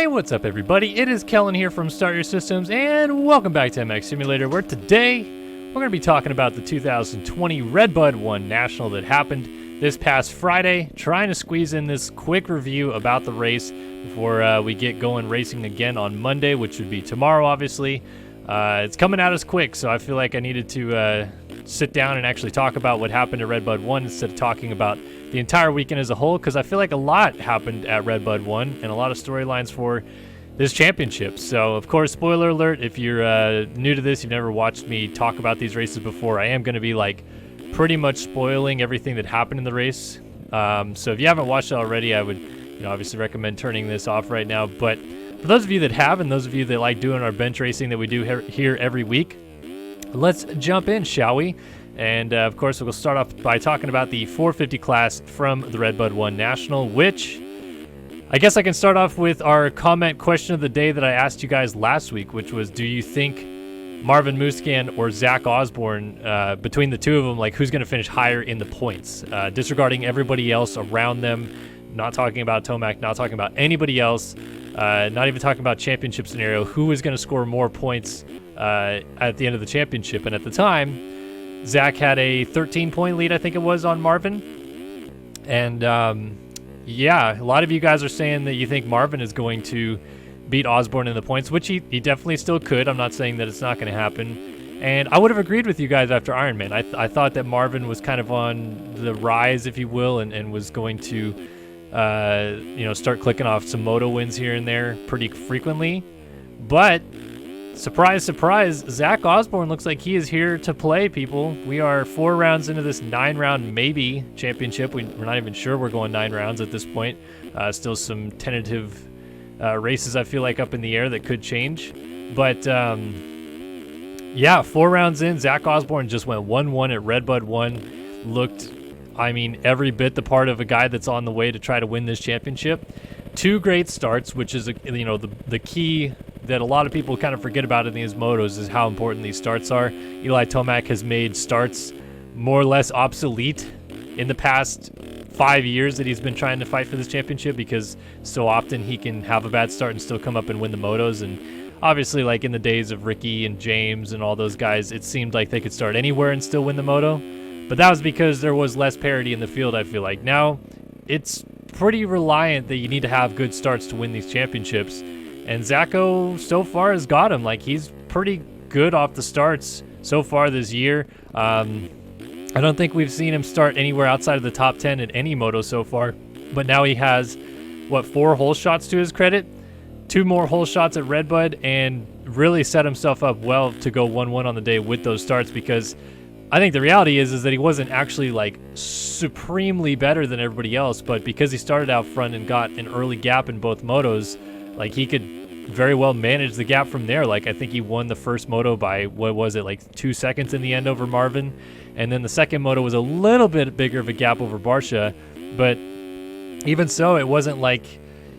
Hey, what's up everybody? It is Kellen here from Start Your Systems, and welcome back to MX Simulator, where today we're going to be talking about the 2020 RedBud 1 National that happened this past Friday, trying to squeeze in this quick review about the race before we get going racing again on Monday, which would be tomorrow, obviously. It's coming at us quick, so I feel like I needed to sit down and actually talk about what happened at RedBud 1 instead of talking about the entire weekend as a whole, because I feel like a lot happened at RedBud 1 and a lot of storylines for this championship. So, of course, spoiler alert, if you're new to this, you've never watched me talk about these races before, I am going to be like pretty much spoiling everything that happened in the race. So if you haven't watched it already, I would obviously recommend turning this off right now. But for those of you that have, and those of you that like doing our bench racing that we do here every week, let's jump in, shall we? And of course, we'll start off by talking about the 450 class from the RedBud 1 National, which I guess I can start off with our comment question of the day that I asked you guys last week, which was, do you think Marvin Musquin or Zach Osborne, between the two of them, like who's going to finish higher in the points? Disregarding everybody else around them, not talking about Tomac, not talking about anybody else, not even talking about championship scenario, who is going to score more points at the end of the championship? And at the time, Zach had a 13-point lead, I think it was, on Marvin. And yeah, a lot of you guys are saying that you think Marvin is going to beat Osborne in the points, which he definitely still could. I'm not saying that it's not going to happen. And I would have agreed with you guys after Ironman. I thought that Marvin was kind of on the rise, if you will, and was going to start clicking off some moto wins here and there pretty frequently. But surprise, surprise, Zach Osborne looks like he is here to play, people. We are 4 rounds into this 9-round maybe championship. We're not even sure we're going 9 rounds at this point. Still some tentative races, I feel like, up in the air that could change. But yeah, 4 rounds in, Zach Osborne just went 1-1 at RedBud 1. Looked, I mean, every bit the part of a guy that's on the way to try to win this championship. 2 great starts, which is, the key that a lot of people kind of forget about in these motos is how important these starts are. Eli Tomac has made starts more or less obsolete in the past 5 years that he's been trying to fight for this championship, because so often he can have a bad start and still come up and win the motos. And obviously, like in the days of Ricky and James and all those guys, it seemed like they could start anywhere and still win the moto. But that was because there was less parity in the field, I feel like. Now, it's pretty reliant that you need to have good starts to win these championships. And Zacho so far has got him. Like, he's pretty good off the starts so far this year. I don't think we've seen him start anywhere outside of the top 10 at any moto so far. But now he has, 4 hole shots to his credit? 2 more hole shots at RedBud, and really set himself up well to go 1-1 on the day with those starts, because I think the reality is that he wasn't actually like supremely better than everybody else, but because he started out front and got an early gap in both motos, like he could very well manage the gap from there. Like, I think he won the first moto by, 2 seconds in the end over Marvin. And then the second moto was a little bit bigger of a gap over Barsha. But even so, it wasn't like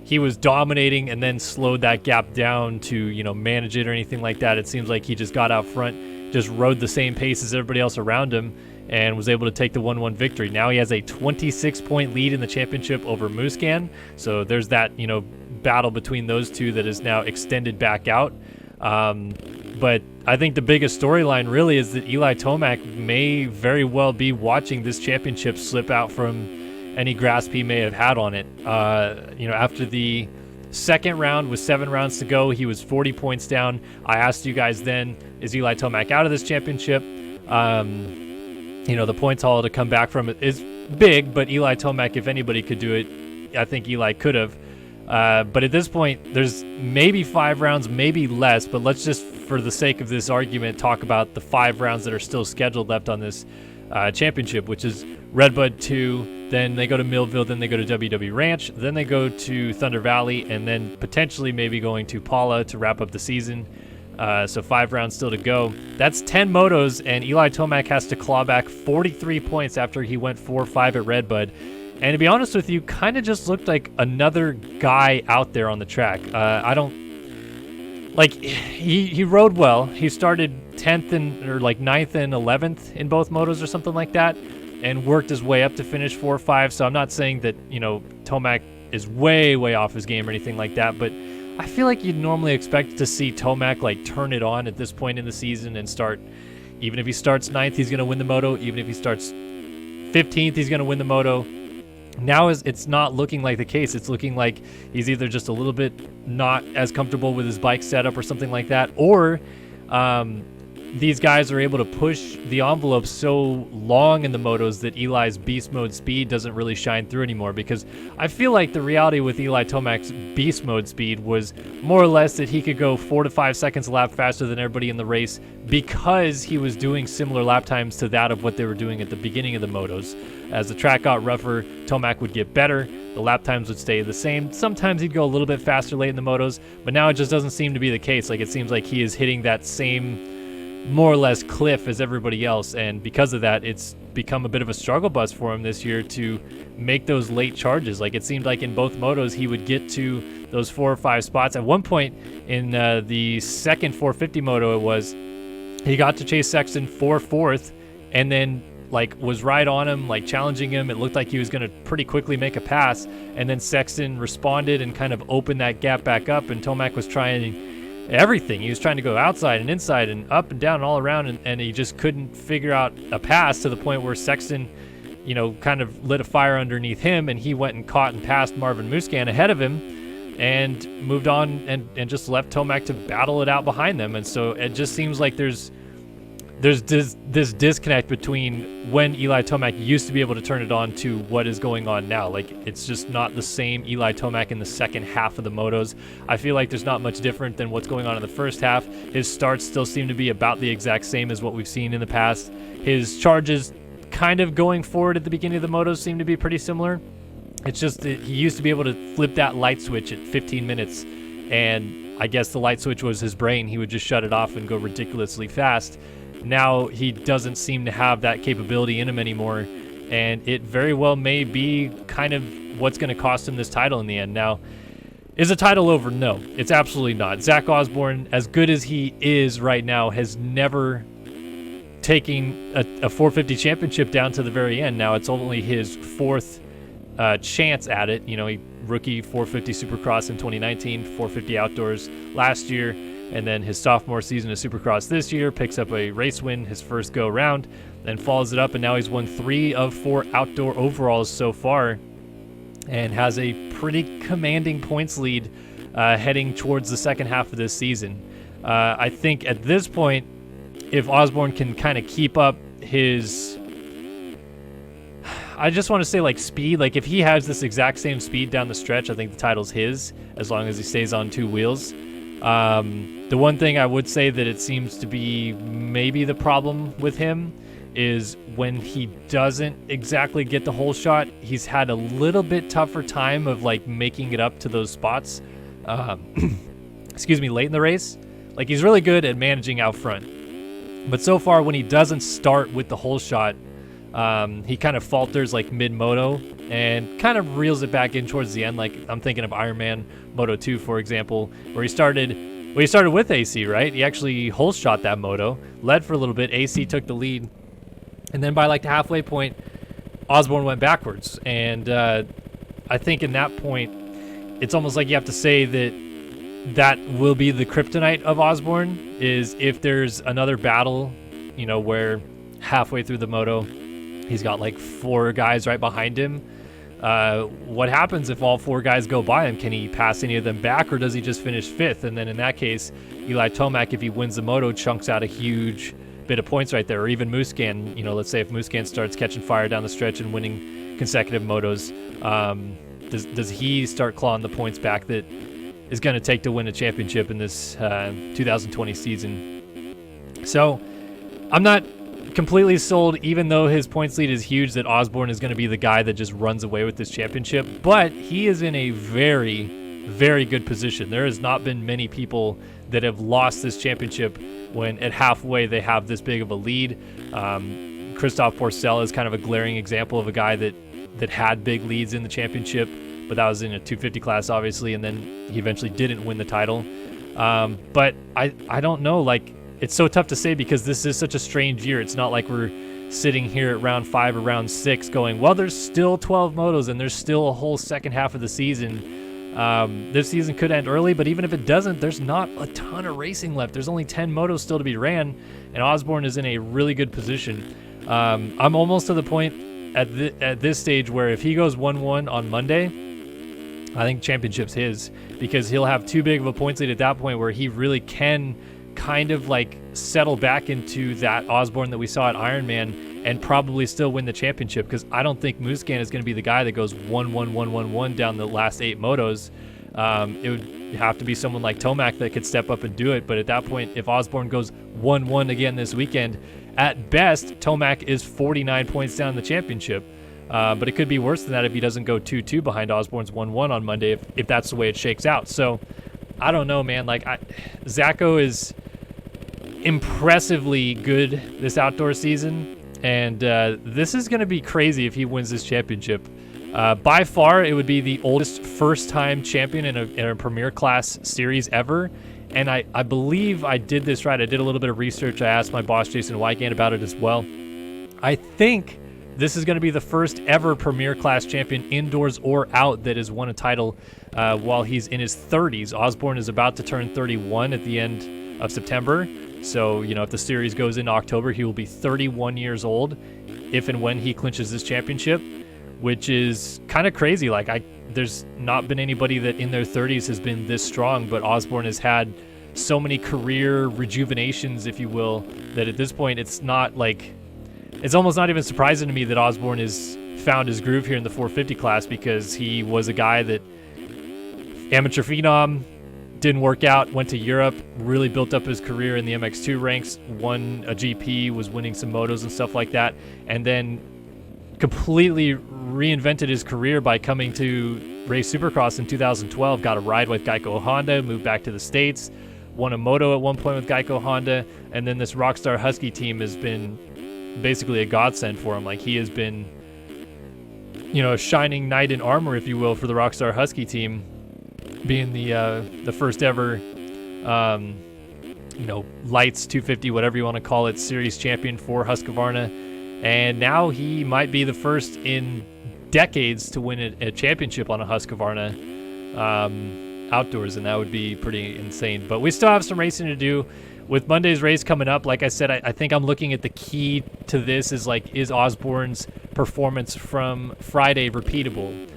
he was dominating and then slowed that gap down to, manage it or anything like that. It seems like he just got out front, just rode the same pace as everybody else around him, and was able to take the 1-1 victory. Now he has a 26-point lead in the championship over Musquin. So there's that, battle between those two that is now extended back out. But I think the biggest storyline really is that Eli Tomac may very well be watching this championship slip out from any grasp he may have had on it. After the second round with 7 rounds to go, he was 40 points down. I asked you guys then, is Eli Tomac out of this championship? The points haul to come back from it is big, but Eli Tomac, if anybody could do it, I think Eli could have. But at this point, there's maybe 5 rounds, maybe less, but let's just, for the sake of this argument, talk about the 5 rounds that are still scheduled left on this championship, which is RedBud 2, then they go to Millville, then they go to WW Ranch, then they go to Thunder Valley, and then potentially maybe going to Paula to wrap up the season. So 5 rounds still to go. That's 10 motos, and Eli Tomac has to claw back 43 points after he went 4-5 at RedBud. And to be honest with you, kind of just looked like another guy out there on the track. He rode well. He started 10th or 9th and 11th in both motos or something like that, and worked his way up to finish 4-5. So I'm not saying that, Tomac is way off his game or anything like that, but I feel like you'd normally expect to see Tomac like turn it on at this point in the season and start. Even if he starts 9th, he's going to win the moto. Even if he starts 15th, he's going to win the moto. Now it's not looking like the case. It's looking like he's either just a little bit not as comfortable with his bike setup or something like that, or these guys are able to push the envelope so long in the motos that Eli's beast mode speed doesn't really shine through anymore, because I feel like the reality with Eli Tomac's beast mode speed was more or less that he could go 4 to 5 seconds a lap faster than everybody in the race because he was doing similar lap times to that of what they were doing at the beginning of the motos. As the track got rougher, Tomac would get better, the lap times would stay the same. Sometimes he'd go a little bit faster late in the motos, but now it just doesn't seem to be the case. Like, it seems like he is hitting that same more or less cliff as everybody else, and because of that, it's become a bit of a struggle bus for him this year to make those late charges. Like, it seemed like in both motos he would get to those 4 or 5 spots. At one point in the second 450 moto, it was, he got to chase Sexton for 4th and then like was right on him, like challenging him. It looked like he was going to pretty quickly make a pass, and then Sexton responded and kind of opened that gap back up, and Tomac was trying everything. He was trying to go outside and inside and up and down and all around, and he just couldn't figure out a pass, to the point where Sexton, you know, kind of lit a fire underneath him, and he went and caught and passed Marvin Musquin ahead of him and moved on and just left Tomac to battle it out behind them. And so it just seems like there's this disconnect between when Eli Tomac used to be able to turn it on to what is going on now. Like, it's just not the same Eli Tomac in the second half of the motos. I feel like there's not much different than what's going on in the first half. His starts still seem to be about the exact same as what we've seen in the past. His charges kind of going forward at the beginning of the motos seem to be pretty similar. It's just that he used to be able to flip that light switch at 15 minutes, and I guess the light switch was his brain. He would just shut it off and go ridiculously fast. Now he doesn't seem to have that capability in him anymore, and it very well may be kind of what's going to cost him this title in the end. Now, is the title over? No, it's absolutely not. Zach Osborne, as good as he is right now, has never taken a 450 championship down to the very end. Now, it's only his 4th chance at it. You know, he rookie 450 Supercross in 2019, 450 Outdoors last year, and then his sophomore season of Supercross this year, picks up a race win his first go round, then follows it up, and now he's won 3 of 4 outdoor overalls so far, and has a pretty commanding points lead heading towards the second half of this season. I think at this point, if Osborne can kind of keep up his, I just want to say, like, speed, like if he has this exact same speed down the stretch, I think the title's his, as long as he stays on 2 wheels. The one thing I would say that it seems to be maybe the problem with him is when he doesn't exactly get the whole shot, he's had a little bit tougher time of like making it up to those spots, late in the race. Like, he's really good at managing out front, but so far when he doesn't start with the whole shot, he kind of falters like mid-moto and kind of reels it back in towards the end. Like, I'm thinking of Ironman Moto 2, for example, where he started with AC, right? He actually whole shot that moto, led for a little bit, AC took the lead, and then by like the halfway point, Osborne went backwards. And I think in that point, it's almost like you have to say that will be the kryptonite of Osborne, is if there's another battle, you know, where halfway through the moto, he's got like 4 guys right behind him. What happens if all 4 guys go by him? Can he pass any of them back, or does he just finish 5th? And then in that case, Eli Tomac, if he wins the moto, chunks out a huge bit of points right there. Or even Musquin, you know, let's say if Musquin starts catching fire down the stretch and winning consecutive motos, does he start clawing the points back that is going to take to win a championship in this 2020 season? So I'm not completely sold, even though his points lead is huge, that Osborne is going to be the guy that just runs away with this championship. But he is in a very, very good position. There has not been many people that have lost this championship when at halfway they have this big of a lead. Christophe Pourcel is kind of a glaring example of a guy that had big leads in the championship, but that was in a 250 class, obviously, and then he eventually didn't win the title. But I don't know, like, it's so tough to say because this is such a strange year. It's not like we're sitting here at round 5 or round 6 going, well, there's still 12 motos and there's still a whole second half of the season. This season could end early, but even if it doesn't, there's not a ton of racing left. There's only 10 motos still to be ran, and Osborne is in a really good position. I'm almost to the point at this stage where if he goes 1-1 on Monday, I think championship's his, because he'll have too big of a points lead at that point where he really can kind of like settle back into that Osborne that we saw at Ironman and probably still win the championship, because I don't think Musquin is going to be the guy that goes 1-1-1-1-1 down the last 8 motos. It would have to be someone like Tomac that could step up and do it, but at that point, if Osborne goes 1-1 again this weekend, at best, Tomac is 49 points down in the championship. But it could be worse than that if he doesn't go 2-2 behind Osborne's 1-1 on Monday, if that's the way it shakes out. So, I don't know, man. Like, Zacho is impressively good this outdoor season, and this is going to be crazy if he wins this championship. By far, it would be the oldest first-time champion in a Premier Class series ever. And I believe I did this right. I did a little bit of research. I asked my boss, Jason Wygant, about it as well. I think this is going to be the first ever Premier Class champion, indoors or out, that has won a title while he's in his 30s. Osborne is about to turn 31 at the end of September. So, you know, if the series goes into October, he will be 31 years old if and when he clinches this championship, which is kind of crazy. Like, there's not been anybody that in their 30s has been this strong, but Osborne has had so many career rejuvenations, if you will, that at this point it's not like, it's almost not even surprising to me that Osborne has found his groove here in the 450 class, because he was a guy that amateur phenom, didn't work out, went to Europe, really built up his career in the MX2 ranks, won a GP, was winning some motos and stuff like that, and then completely reinvented his career by coming to race Supercross in 2012, got a ride with Geico Honda, moved back to the States, won a moto at one point with Geico Honda, and then this Rockstar Husky team has been basically a godsend for him. Like, he has been, you know, a shining knight in armor, if you will, for the Rockstar Husky team, being the first ever, you know, Lights 250, whatever you want to call it, series champion for Husqvarna. And now he might be the first in decades to win a championship on a Husqvarna outdoors, and that would be pretty insane. But we still have some racing to do. With Monday's race coming up, like I said, I think I'm looking at the key to this is, like, is Osborne's performance from Friday repeatable?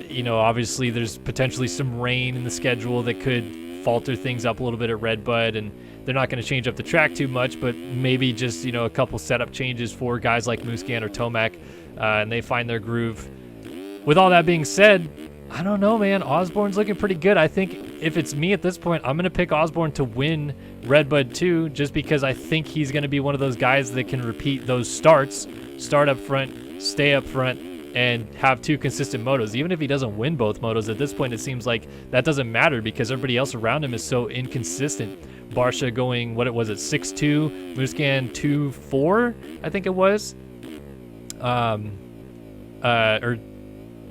You know, obviously there's potentially some rain in the schedule that could falter things up a little bit at RedBud, and they're not going to change up the track too much, but maybe just, you know, a couple setup changes for guys like Musquin or Tomac, and they find their groove. With all that being said, I don't know, man. Osborne's looking pretty good. I think if it's me at this point, I'm going to pick Osborne to win RedBud 2, just because I think he's going to be one of those guys that can repeat those starts, start up front, stay up front, and have 2 consistent motos. Even if he doesn't win both motos, at this point it seems like that doesn't matter, because everybody else around him is so inconsistent. Barsha going, what it was, at 6-2, Musquin 2-4, I think it was.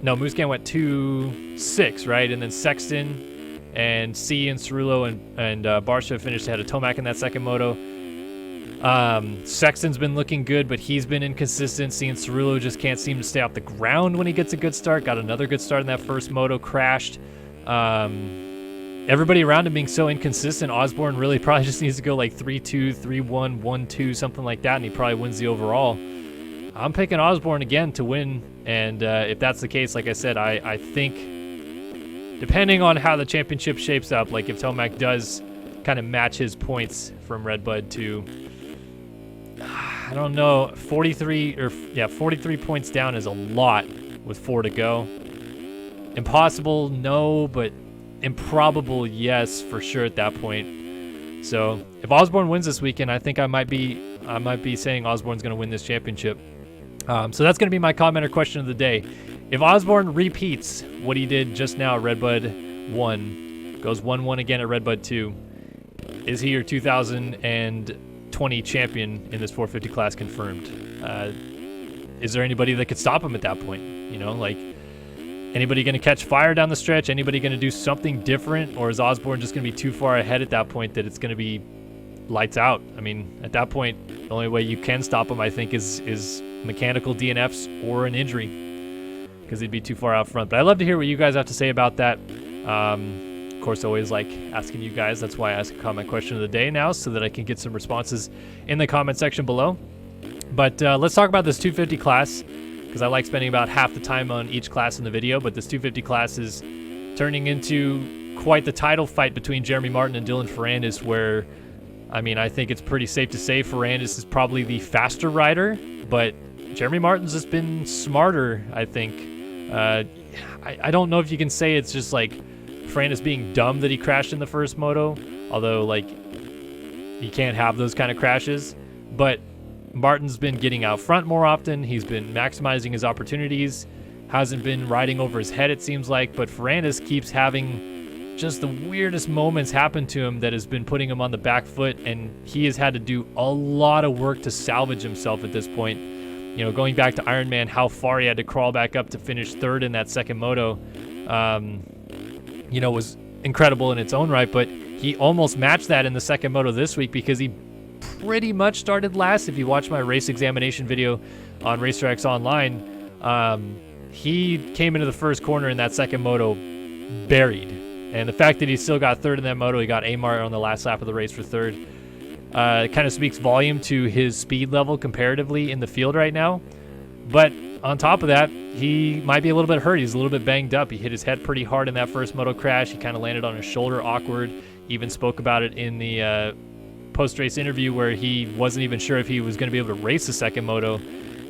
No, Musquin went 2-6, right? And then Sexton and C and Cerullo and Barsha finished ahead of Tomac in that second moto. Sexton's been looking good, but he's been inconsistent. C and Cerullo just can't seem to stay off the ground when he gets a good start. Got another good start in that first moto, crashed. Everybody around him being so inconsistent, Osborne really probably just needs to go like 3-2, 3-1, 1-2, something like that, and he probably wins the overall. I'm picking Osborne again to win, and if that's the case, like I said, I think depending on how the championship shapes up, like if Tomac does kind of match his points from RedBud to, I don't know, 43 points down is a lot with 4 to go. Impossible, no, but improbable, yes, for sure at that point. So if Osborne wins this weekend, I think I might be saying Osborne's going to win this championship. So that's going to be my comment or question of the day. If Osborne repeats what he did just now at RedBud 1, goes 1-1 again at RedBud 2, is he your 2020 champion in this 450 class confirmed? Is there anybody that could stop him at that point? You know, like, anybody going to catch fire down the stretch? Anybody going to do something different? Or is Osborne just going to be too far ahead at that point that it's going to be lights out? I mean, at that point, the only way you can stop him, I think, is mechanical DNFs or an injury. because he'd be too far out front. But I'd love to hear what you guys have to say about that. Of course, I always like asking you guys. That's why I ask a comment question of the day now, so that I can get some responses in the comment section below. But let's talk about this 250 class, because I like spending about half the time on each class in the video. But this 250 class is turning into quite the title fight between Jeremy Martin and Dylan Ferrandis, where, I mean, I think it's pretty safe to say Ferrandis is probably the faster rider, but Jeremy Martin's just been smarter, I think. I don't know if you can say it's just like Ferrandis being dumb that he crashed in the first moto, although like you can't have those kind of crashes. But Martin's been getting out front more often. He's been maximizing his opportunities, hasn't been riding over his head, it seems like. But Ferrandis keeps having just the weirdest moments happen to him that has been putting him on the back foot, and he has had to do a lot of work to salvage himself at this point. You know, going back to Ironman, how far he had to crawl back up to finish third in that second moto, you know, was incredible in its own right. But he almost matched that in the second moto this week, because he pretty much started last. If you watch my race examination video on RacerX Online, he came into the first corner in that second moto buried. And the fact that he still got third in that moto, he got Amar on the last lap of the race for third, it kind of speaks volume to his speed level comparatively in the field right now. But on top of that, he might be a little bit hurt. He's a little bit banged up. He hit his head pretty hard in that first moto crash. He kind of landed on his shoulder awkward. Even spoke about it in the post-race interview, where he wasn't even sure if he was going to be able to race the second moto.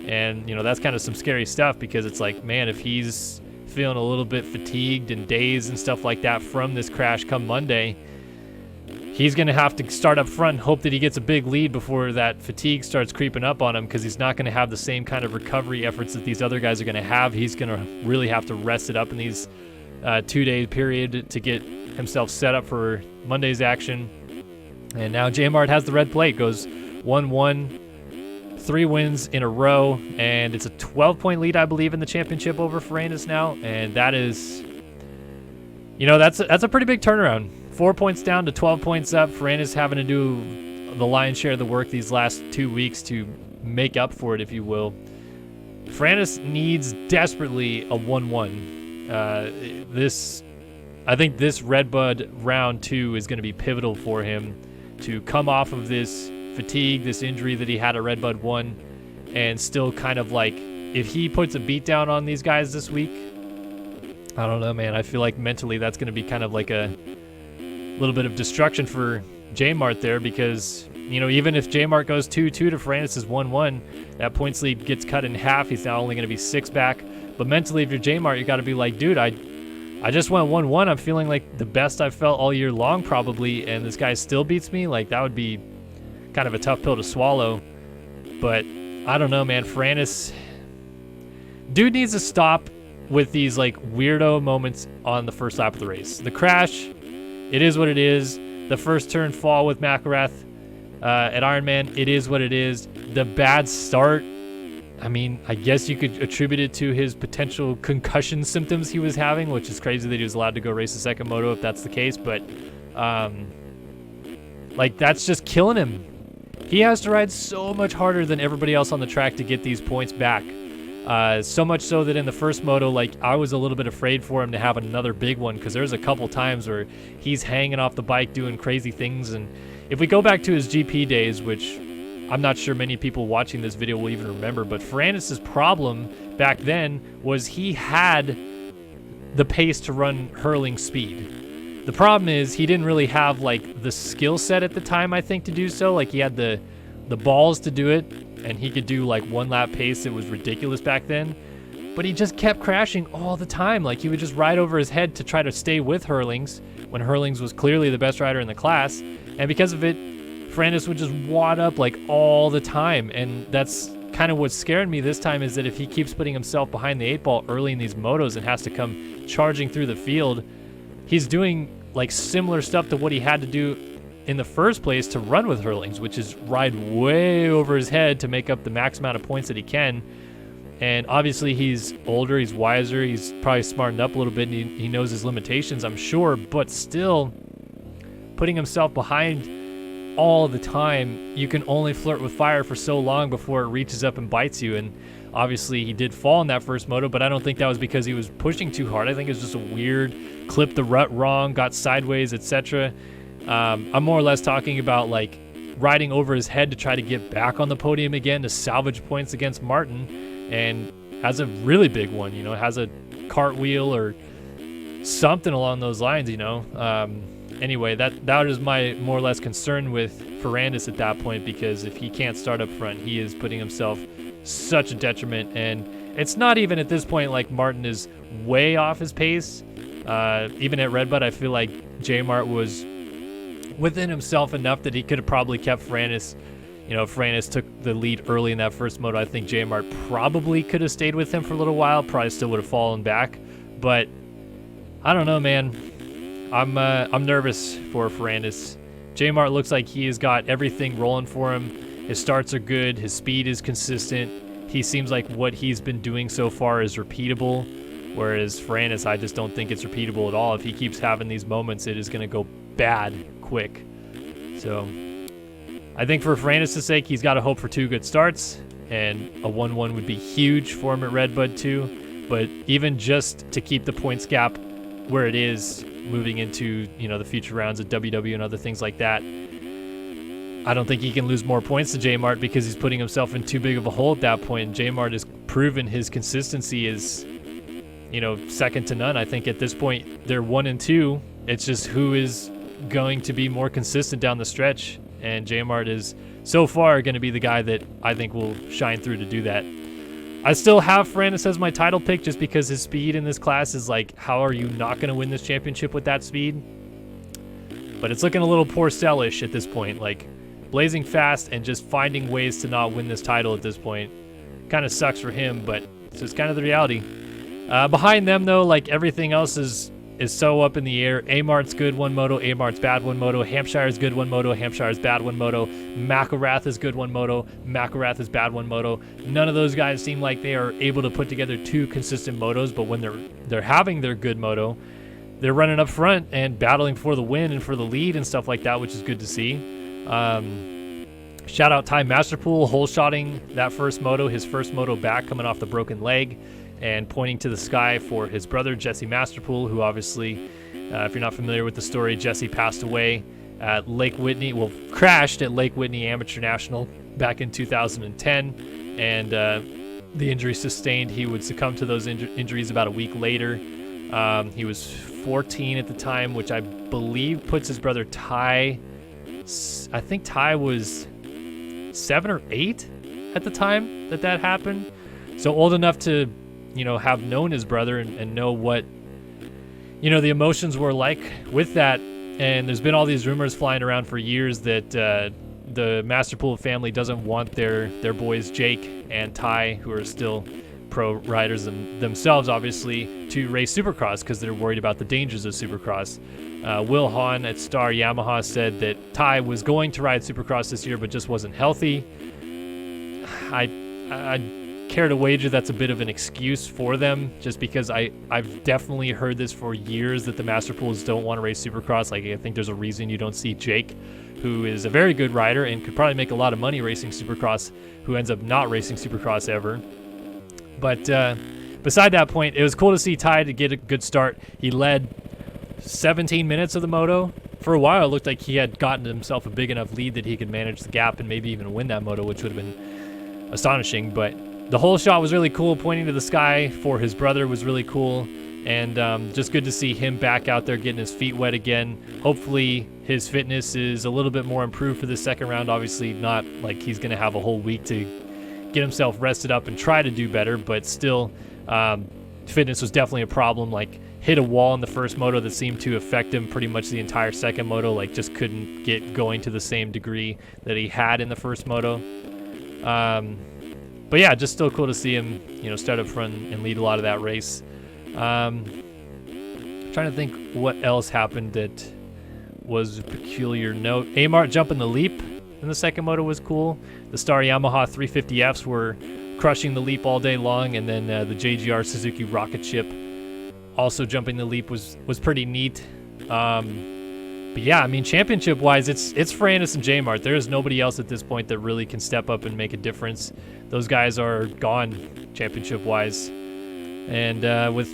And, you know, that's kind of some scary stuff, because it's like, man, if he's feeling a little bit fatigued and dazed and stuff like that from this crash come Monday, he's going to have to start up front and hope that he gets a big lead before that fatigue starts creeping up on him, because he's not going to have the same kind of recovery efforts that these other guys are going to have. He's going to really have to rest it up in these 2-day period to get himself set up for Monday's action. And now J-Mart has the red plate, goes 1-1, 3 wins in a row, and it's a 12-point lead, I believe, in the championship over Ferrandis now. And that is, you know, that's a pretty big turnaround. 4 points down to 12 points up. Ferrandis having to do the lion's share of the work these last 2 weeks to make up for it, if you will. Ferrandis needs desperately a 1-1. I think this RedBud round 2 is going to be pivotal for him to come off of this fatigue, this injury that he had at RedBud 1, and still kind of like, if he puts a beat down on these guys this week, I don't know, man. I feel like mentally that's going to be kind of like a little bit of destruction for J-Mart there, because, you know, even if J-Mart goes 2-2 to Ferrandis' 1-1, that points lead gets cut in half. He's now only going to be 6 back. But mentally, if you're J-Mart, you got to be like, dude, I just went 1-1. I'm feeling like the best I've felt all year long probably, and this guy still beats me. Like, that would be kind of a tough pill to swallow. But I don't know, man. Ferrandis, dude needs to stop with these like weirdo moments on the first lap of the race. The crash, it is what it is. The first turn fall with McElrath at Ironman, it is what it is. The bad start, I mean, I guess you could attribute it to his potential concussion symptoms he was having, which is crazy that he was allowed to go race the second moto if that's the case. But like, that's just killing him. He has to ride so much harder than everybody else on the track to get these points back. So much so that in the first moto, like, I was a little bit afraid for him to have another big one, because there's a couple times where he's hanging off the bike doing crazy things. And if we go back to his GP days, which I'm not sure many people watching this video will even remember, but Ferrandis' problem back then was he had the pace to run hurling speed. The problem is he didn't really have like the skill set at the time, I think, to do so. Like, he had the balls to do it, and he could do like 1 lap pace. It was ridiculous back then, but he just kept crashing all the time. Like, he would just ride over his head to try to stay with Hurlings when Hurlings was clearly the best rider in the class. And because of it, Ferrandis would just wad up like all the time. And that's kind of what's scaring me this time, is that if he keeps putting himself behind the 8-ball early in these motos and has to come charging through the field, he's doing like similar stuff to what he had to do in the first place to run with Hurlings, which is ride way over his head to make up the max amount of points that he can. And obviously he's older, he's wiser, he's probably smartened up a little bit, and he knows his limitations, I'm sure, but still putting himself behind all the time, you can only flirt with fire for so long before it reaches up and bites you. And Obviously, he did fall in that first moto, but I don't think that was because he was pushing too hard. I think it was just a weird clip the rut wrong, got sideways, etc. I'm more or less talking about like riding over his head to try to get back on the podium again to salvage points against Martin, and has a really big one, you know, has a cartwheel or something along those lines, you know. Anyway, that is my more or less concern with Ferrandis at that point, because if he can't start up front, he is putting himself such a detriment. And it's not even at this point like Martin is way off his pace. Even at RedBud, I feel like J-Mart was within himself enough that he could have probably kept Ferrandis. You know, if Ferrandis took the lead early in that first moto, I think J-Mart probably could have stayed with him for a little while, probably still would have fallen back. But I don't know, man. I'm nervous for Ferrandis. J-Mart looks like he has got everything rolling for him. His starts are good. His speed is consistent. He seems like what he's been doing so far is repeatable, whereas Ferrandis, I just don't think it's repeatable at all. If he keeps having these moments, it is going to go bad quick. So I think for Ferrandis' sake, he's got to hope for 2 good starts, and a 1-1 would be huge for him at RedBud too. But even just to keep the points gap where it is moving into, you know, the future rounds of WW and other things like that, I don't think he can lose more points to J-Mart, because he's putting himself in too big of a hole at that point. And J-Mart has proven his consistency is, you know, second to none. I think at this point they're 1 and 2. It's just who is going to be more consistent down the stretch, and J-Mart is so far going to be the guy that I think will shine through to do that. I still have Ferrandis as my title pick just because his speed in this class is like, how are you not going to win this championship with that speed? But it's looking a little Porcel-ish at this point, like blazing fast and just finding ways to not win this title at this point. Kind of sucks for him, but it's just kind of the reality. Behind them though, like everything else is so up in the air. A-Mart's good one moto, A-Mart's bad one moto. Hampshire's good one moto, Hampshire's bad one moto. McElrath is good one moto, McElrath is bad one moto. None of those guys seem like they are able to put together 2 consistent motos, but when they're having their good moto, they're running up front and battling for the win and for the lead and stuff like that, which is good to see. Shout out Ty Masterpool, hole-shotting that first moto, his first moto back, coming off the broken leg and pointing to the sky for his brother, Jesse Masterpool, who obviously, if you're not familiar with the story, Jesse passed away at Lake Whitney, well, crashed at Lake Whitney Amateur National back in 2010, and the injury sustained, he would succumb to those injuries about a week later. He was 14 at the time, which I believe puts his brother Ty, I think Ty was 7 or 8 at the time that happened. So old enough to, you know, have known his brother and know what, you know, the emotions were like with that. And there's been all these rumors flying around for years that the Masterpool family doesn't want their boys Jake and Ty, who are still pro riders themselves, obviously, to race Supercross because they're worried about the dangers of Supercross. Will Hahn at Star Yamaha said that Ty was going to ride Supercross this year but just wasn't healthy. I care to wager that's a bit of an excuse for them, just because I've definitely heard this for years that the Masterpools don't want to race Supercross. Like, I think there's a reason you don't see Jake, who is a very good rider and could probably make a lot of money racing Supercross, who ends up not racing Supercross ever. But beside that point, it was cool to see Ty to get a good start. He led 17 minutes of the moto. For a while, it looked like he had gotten himself a big enough lead that he could manage the gap and maybe even win that moto, which would have been astonishing. But the whole shot was really cool. Pointing to the sky for his brother was really cool. And just good to see him back out there getting his feet wet again. Hopefully his fitness is a little bit more improved for the second round. Obviously not like he's going to have a whole week to get himself rested up and try to do better, but still fitness was definitely a problem. Like, hit a wall in the first moto that seemed to affect him pretty much the entire second moto. Like, just couldn't get going to the same degree that he had in the first moto. But yeah, just still cool to see him, you know, start up front and lead a lot of that race. Trying to think what else happened that was a peculiar note. A-Mart jumping the leap in the second moto was cool. The Star Yamaha 350Fs were crushing the leap all day long, and then the JGR Suzuki rocket ship also jumping the leap was pretty neat. But yeah, I mean, championship-wise, it's Frannis and J-Mart. There is nobody else at this point that really can step up and make a difference. Those guys are gone championship-wise. And with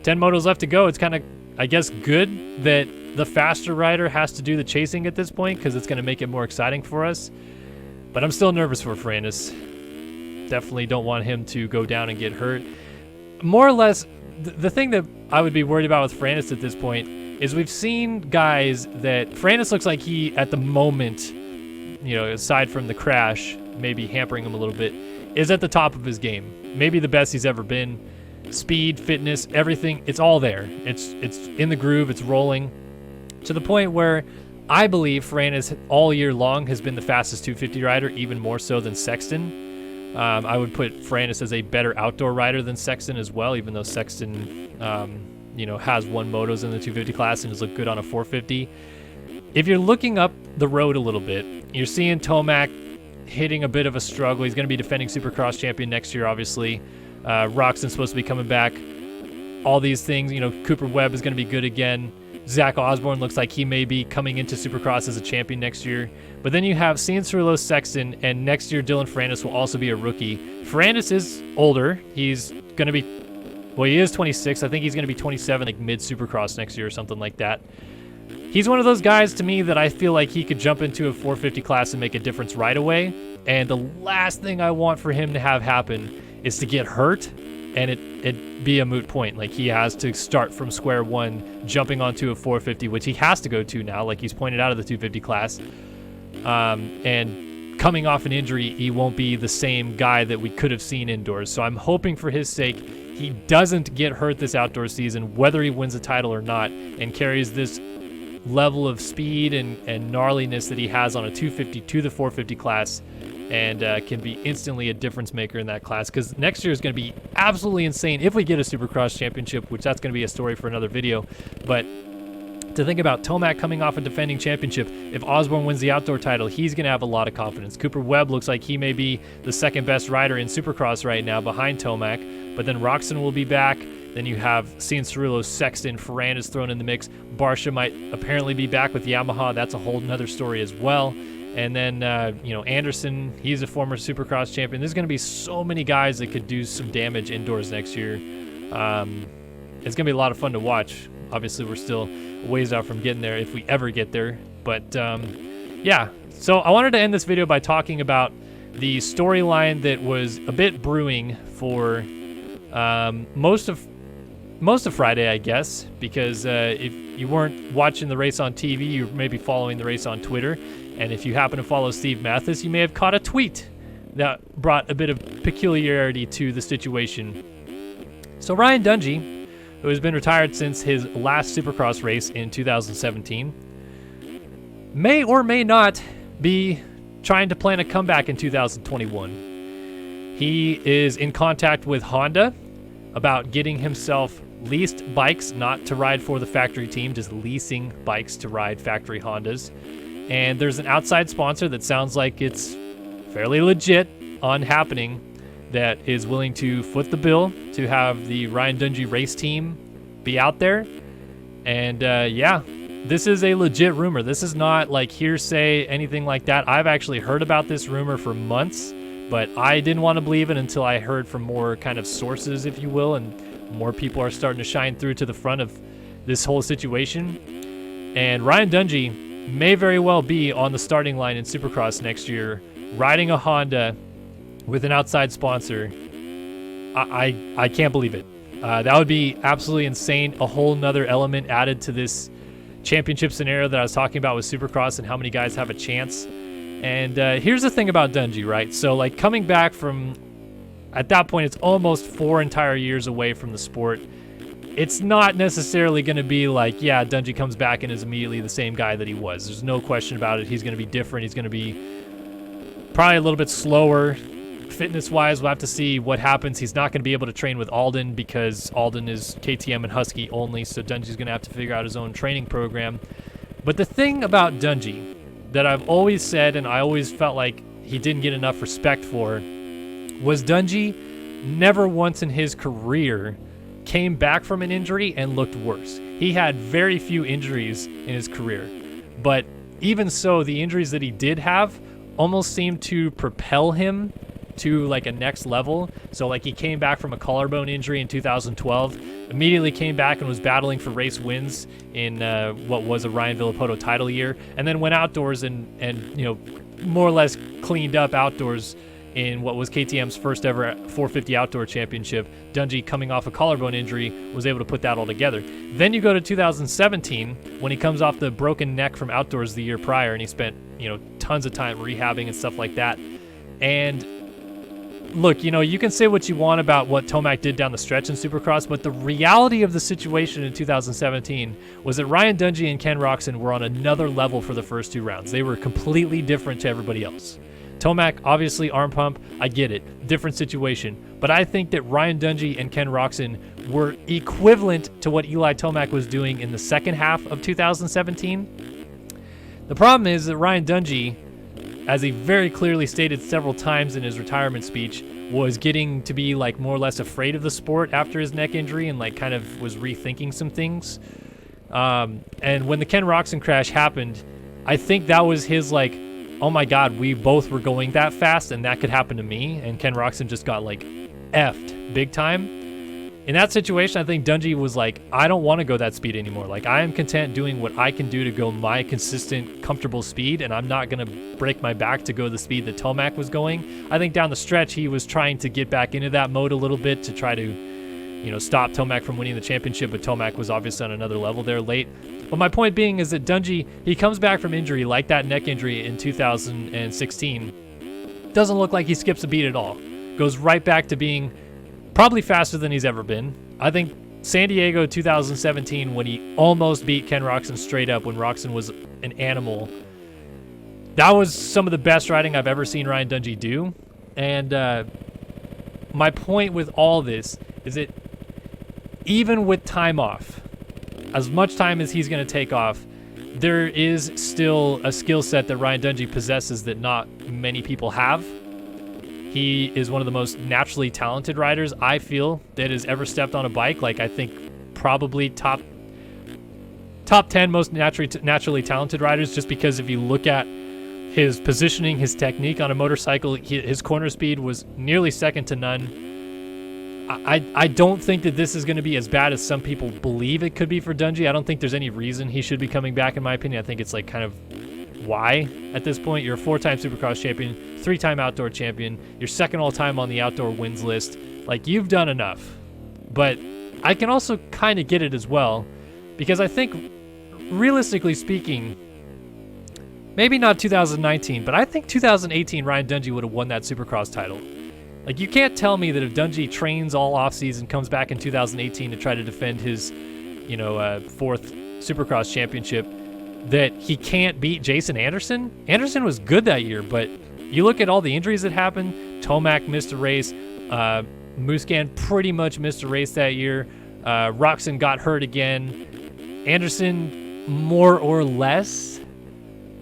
10 motos left to go, it's kind of, I guess, good that the faster rider has to do the chasing at this point because it's going to make it more exciting for us. But I'm still nervous for Frannis. Definitely don't want him to go down and get hurt. More or less, the thing that I would be worried about with Frannis at this point is we've seen guys that Frannis looks like he, at the moment, you know, aside from the crash, maybe hampering him a little bit, is at the top of his game. Maybe the best he's ever been. Speed, fitness, everything, it's all there. It's in the groove, it's rolling. To the point where I believe Frannis all year long has been the fastest 250 rider, even more so than Sexton. I would put Frannis as a better outdoor rider than Sexton as well, even though Sexton, you know, has won motos in the 250 class and has looked good on a 450. If you're looking up the road a little bit, you're seeing Tomac hitting a bit of a struggle. He's going to be defending Supercross champion next year, obviously. Roxon's supposed to be coming back. All these things, you know, Cooper Webb is going to be good again. Zach Osborne looks like he may be coming into Supercross as a champion next year. But then you have Cianciarulo, Sexton, and next year Dylan Frannis will also be a rookie. Frannis is older. He's going to be, well, he is 26. I think he's going to be 27, like mid-Supercross next year or something like that. He's one of those guys to me that I feel like he could jump into a 450 class and make a difference right away. And the last thing I want for him to have happen is to get hurt and it be a moot point. Like, he has to start from square one, jumping onto a 450, which he has to go to now, like he's pointed out of the 250 class. And coming off an injury, he won't be the same guy that we could have seen indoors. So I'm hoping for his sake he doesn't get hurt this outdoor season, whether he wins a title or not, and carries this level of speed and gnarliness that he has on a 250 to the 450 class, and can be instantly a difference maker in that class, because next year is going to be absolutely insane if we get a Supercross championship, which that's going to be a story for another video. But to think about Tomac coming off a defending championship, if Osborne wins the outdoor title, he's going to have a lot of confidence. Cooper Webb looks like he may be the second best rider in Supercross right now behind Tomac, but then Roxon will be back. Then you have Cianciarulo, Sexton, Ferrandis thrown in the mix. Barsha might apparently be back with Yamaha. That's a whole nother story as well. And then, you know, Anderson, he's a former Supercross champion. There's going to be so many guys that could do some damage indoors next year. It's going to be a lot of fun to watch. Obviously, we're still a ways out from getting there if we ever get there. But, yeah. So I wanted to end this video by talking about the storyline that was a bit brewing for most of Friday, I guess, because if you weren't watching the race on TV, you may be following the race on Twitter. And if you happen to follow Steve Mathis, you may have caught a tweet that brought a bit of peculiarity to the situation. So Ryan Dungey, who has been retired since his last Supercross race in 2017, may or may not be trying to plan a comeback in 2021. He is in contact with Honda about getting himself leased bikes, not to ride for the factory team, just leasing bikes to ride factory Hondas. And there's an outside sponsor that sounds like it's fairly legit on happening that is willing to foot the bill to have the Ryan Dungey race team be out there. And yeah, this is a legit rumor. This is not like hearsay, anything like that. I've actually heard about this rumor for months, but I didn't want to believe it until I heard from more kind of sources, if you will, and more people are starting to shine through to the front of this whole situation. And Ryan Dungey may very well be on the starting line in Supercross next year, riding a Honda with an outside sponsor. I can't believe it. That would be absolutely insane. A whole nother element added to this championship scenario that I was talking about with Supercross and how many guys have a chance. And here's the thing about Dungey, right? So, like, coming back from, at that point, it's almost 4 entire years away from the sport. It's not necessarily going to be like, yeah, Dungey comes back and is immediately the same guy that he was. There's no question about it. He's going to be different. He's going to be probably a little bit slower. Fitness-wise, we'll have to see what happens. He's not going to be able to train with Alden because Alden is KTM and Husky only, so Dungey's going to have to figure out his own training program. But the thing about Dungey that I've always said and I always felt like he didn't get enough respect for was Dungey never once in his career came back from an injury and looked worse. He had very few injuries in his career. But even so, the injuries that he did have almost seemed to propel him to like a next level. So like he came back from a collarbone injury in 2012, immediately came back and was battling for race wins in what was a Ryan Villopoto title year, and then went outdoors and more or less cleaned up outdoors in what was KTM's first ever 450 outdoor championship. Dungey, coming off a collarbone injury, was able to put that all together. Then you go to 2017 when he comes off the broken neck from outdoors the year prior, and he spent tons of time rehabbing and stuff like that. And look, you can say what you want about what Tomac did down the stretch in Supercross, but the reality of the situation in 2017 was that Ryan Dungey and Ken Roxon were on another level for the first 2 rounds. They were completely different to everybody else. Tomac, obviously, arm pump, I get it. Different situation. But I think that Ryan Dungey and Ken Roxon were equivalent to what Eli Tomac was doing in the second half of 2017. The problem is that Ryan Dungey, as he very clearly stated several times in his retirement speech, was getting to be like more or less afraid of the sport after his neck injury and like kind of was rethinking some things. And when the Ken Roxon crash happened, I think that was his like, oh my God, we both were going that fast and that could happen to me. And Ken Roxon just got like effed big time. In that situation, I think Dungey was like, I don't want to go that speed anymore. Like, I am content doing what I can do to go my consistent, comfortable speed, and I'm not going to break my back to go the speed that Tomac was going. I think down the stretch, he was trying to get back into that mode a little bit to try to, stop Tomac from winning the championship, but Tomac was obviously on another level there late. But my point being is that Dungey, he comes back from injury like that neck injury in 2016. Doesn't look like he skips a beat at all. Goes right back to being probably faster than he's ever been. I think San Diego 2017, when he almost beat Ken Roxon straight up when Roxon was an animal, that was some of the best riding I've ever seen Ryan Dungey do. And my point with all this is that even with time off, as much time as he's going to take off, there is still a skill set that Ryan Dungey possesses that not many people have. He is one of the most naturally talented riders, I feel, that has ever stepped on a bike. Like, I think probably top 10 most naturally talented riders, just because if you look at his positioning, his technique on a motorcycle, his corner speed was nearly second to none. I don't think that this is going to be as bad as some people believe it could be for Dungey. I don't think there's any reason he should be coming back, in my opinion. I think it's like kind of why at this point. You're a 4-time Supercross champion, 3-time outdoor champion, you're second all-time on the outdoor wins list. Like, you've done enough. But I can also kind of get it as well, because I think, realistically speaking, maybe not 2019, but I think 2018 Ryan Dungey would have won that Supercross title. Like, you can't tell me that if Dungey trains all offseason, comes back in 2018 to try to defend his, 4th Supercross championship, that he can't beat Jason Anderson. Anderson was good that year, but you look at all the injuries that happened. Tomac missed a race. Musquin pretty much missed a race that year. Roxon got hurt again. Anderson, more or less,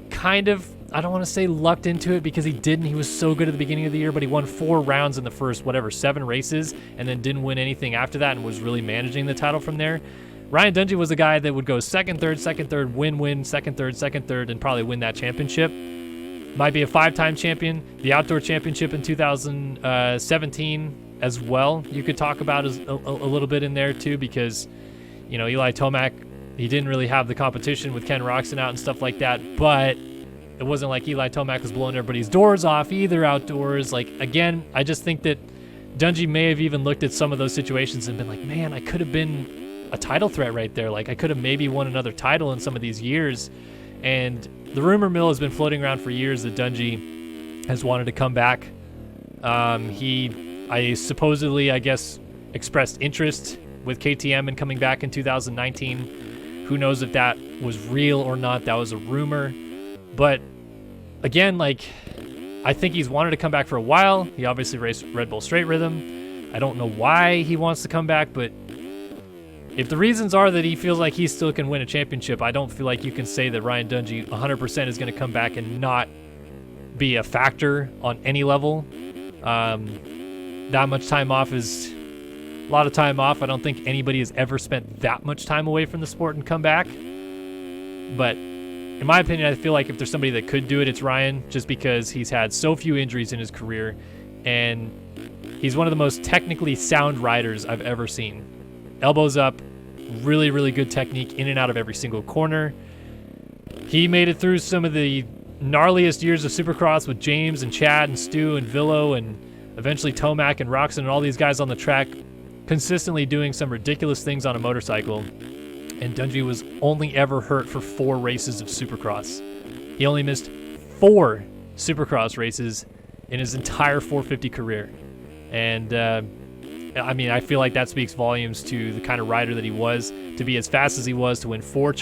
kind of, I don't want to say lucked into it, because he didn't. He was so good at the beginning of the year, but he won 4 rounds in the first, 7 races, and then didn't win anything after that and was really managing the title from there. Ryan Dungey was a guy that would go second, third, win, second, third, and probably win that championship. Might be a 5-time champion. The outdoor championship in 2017 as well, you could talk about as a little bit in there too, because, Eli Tomac, he didn't really have the competition with Ken Roxon out and stuff like that, but it wasn't like Eli Tomac was blowing everybody's doors off either outdoors. Like, again, I just think that Dungey may have even looked at some of those situations and been like, man, I could have been a title threat right there. Like, I could have maybe won another title in some of these years. And the rumor mill has been floating around for years that Dungey has wanted to come back. I supposedly, expressed interest with KTM in coming back in 2019. Who knows if that was real or not? That was a rumor. But again, like, I think he's wanted to come back for a while. He obviously raced Red Bull Straight Rhythm. I don't know why he wants to come back, but if the reasons are that he feels like he still can win a championship, I don't feel like you can say that Ryan Dungey 100% is going to come back and not be a factor on any level. That much time off is a lot of time off. I don't think anybody has ever spent that much time away from the sport and come back. But in my opinion, I feel like if there's somebody that could do it, it's Ryan, just because he's had so few injuries in his career, and he's one of the most technically sound riders I've ever seen. Elbows up, really, really good technique in and out of every single corner. He made it through some of the gnarliest years of Supercross with James and Chad and Stu and Villo and eventually Tomac and Roxon and all these guys on the track, consistently doing some ridiculous things on a motorcycle. And Dungey was only ever hurt for 4 races of Supercross. He only missed 4 Supercross races in his entire 450 career. And I mean, I feel like that speaks volumes to the kind of rider that he was, to be as fast as he was, to win 4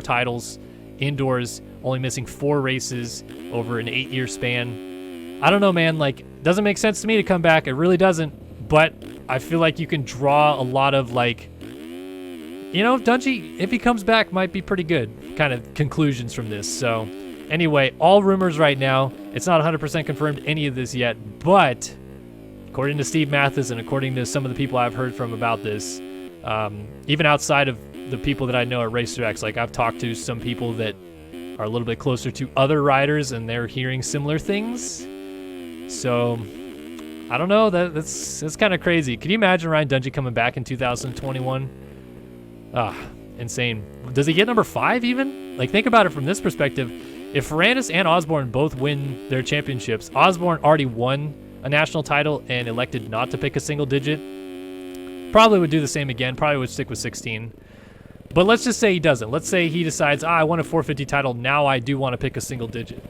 titles indoors, only missing 4 races over an 8-year span. I don't know, man. Like, doesn't make sense to me to come back. It really doesn't. But I feel like you can draw a lot of, like, you know, Dungey, if he comes back, might be pretty good kind of conclusions from this. So anyway, all rumors right now. It's not 100% confirmed any of this yet, but according to Steve Mathis and according to some of the people I've heard from about this, even outside of the people that I know at RacerX, like I've talked to some people that are a little bit closer to other riders and they're hearing similar things. So I don't know, that's kind of crazy. Can you imagine Ryan Dungey coming back in 2021? Insane. Does he get number 5 even? Like, think about it from this perspective. If Ferrandis and Osborne both win their championships, Osborne already won a national title and elected not to pick a single digit. Probably would do the same again, probably would stick with 16. But let's just say he doesn't. Let's say he decides, I won a 450 title, now I do want to pick a single digit.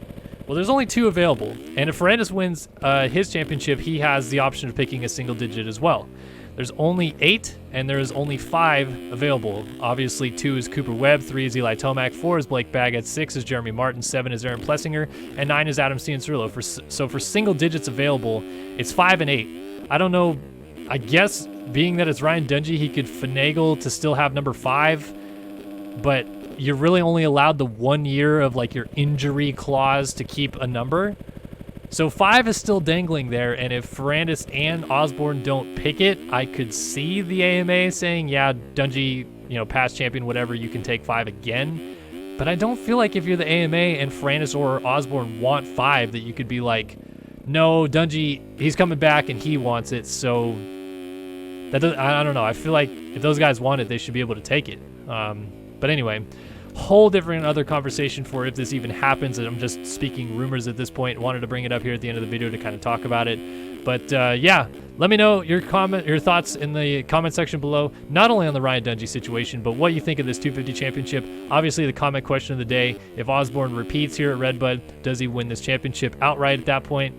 Well, there's only 2 available, and if Ferrandis wins his championship, he has the option of picking a single digit as well. There's only 8, and there's only 5 available. Obviously, 2 is Cooper Webb, 3 is Eli Tomac, 4 is Blake Baggett, 6 is Jeremy Martin, 7 is Aaron Plessinger, and 9 is Adam Cianciarulo. So for single digits available, it's 5 and 8. I don't know. I guess being that it's Ryan Dungey, he could finagle to still have number 5, but you're really only allowed the 1 year of like your injury clause to keep a number. So 5 is still dangling there, and if Ferrandis and Osborne don't pick it, I could see the AMA saying, yeah, Dungey, you know, past champion, whatever, you can take 5 again. But I don't feel like if you're the AMA and Ferrandis or Osborne want 5, that you could be like, no, Dungey, he's coming back and he wants it, so that doesn't, I don't know. I feel like if those guys want it, they should be able to take it. But anyway, whole different other conversation for if this even happens, and I'm just speaking rumors at this point. Wanted to bring it up here at the end of the video to kind of talk about it. But yeah, let me know your thoughts in the comment section below, not only on the Ryan Dungey situation, but what you think of this 250 championship. Obviously, the comment question of the day: if Osborne repeats here at RedBud, does he win this championship outright at that point?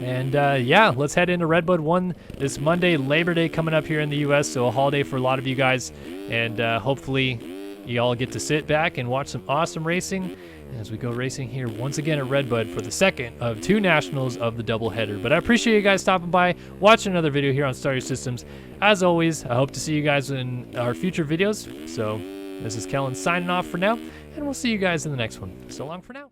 And yeah, let's head into RedBud 1 this Monday, Labor Day coming up here in the US, so a holiday for a lot of you guys, and hopefully you all get to sit back and watch some awesome racing as we go racing here once again at RedBud for the second of 2 nationals of the doubleheader. But I appreciate you guys stopping by, watching another video here on Start Your Systems. As always, I hope to see you guys in our future videos. So this is Kellen signing off for now, and we'll see you guys in the next one. So long for now.